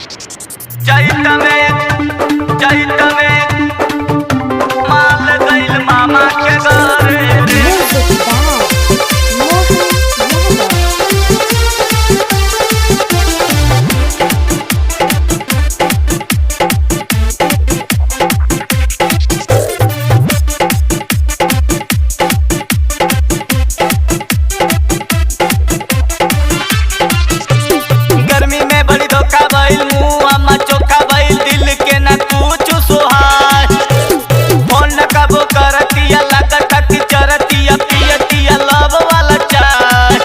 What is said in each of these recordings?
चैत में माल गइल मामा के घरे रे। गर्मी में बड़ी धोखा भइल, मुँह अम्मा चोखा भइल, दिल के न कुछ सोहाय। फोन न कबो करतिया, लागत कि चरतिया, पियतिया लव वाला चाय।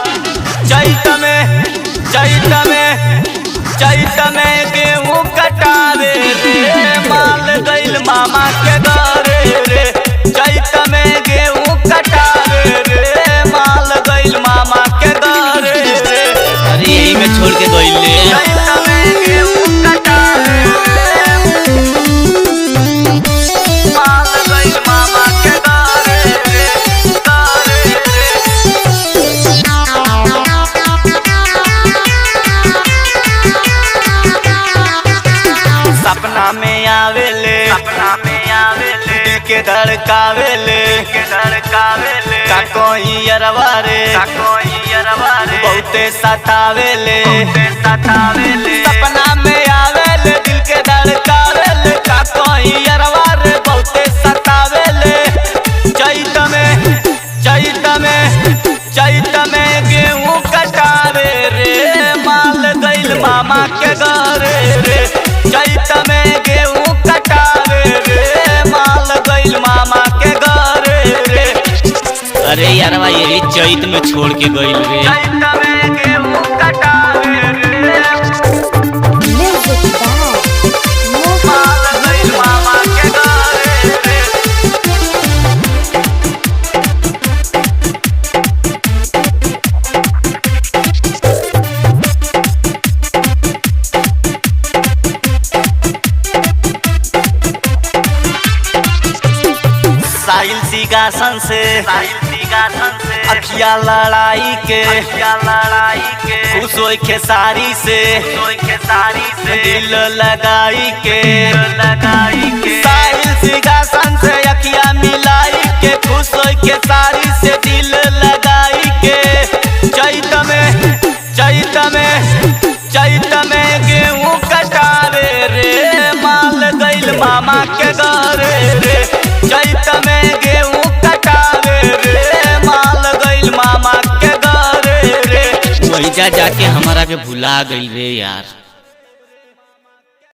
चैत में गेहूं कटावे रे, माल गइल मामा के घरे रे। चैत में गेहूं कटावे रे, माल गइल मामा के घरे रे। अरे यही में छोड़ के गइले। चैत में गेहूं कटावे रे, माल गइल मामा के घरे रे, घरे रे। सपना में आवेले दिल के धड़कावेले का कोई अरवा रे बहुते सतावेले। सपना में आवेले दिल के धड़कावेले का कोई अरवा रे बहुते सतावेले। चैत में गेहूं कटावे रे, माल गइल मामा के घरे रे। चैत में गेहूं कटावे रे, माल गइल मामा के घरे रे। अरे यारवा यही चैत में छोड़ के गइल रे। चैत में गेहूं कटावे रे, माल गइल मामा के घरे रे। साहिल सिंहासन से अखिया लड़ाई के खुश होई खेसारी से दिल लगाई के। साहिल सिंहासन से अखिया मिलाई के खुश होई खेसारी से दिल लगाई के। चैत में गेहूं कटावे रे, माल गइल मामा के घरे रे। चैत में गेहूं कटावे रे, माल गइल मामा के घरे रे। वही जा जाके हमारा के भुला गइल रे यार।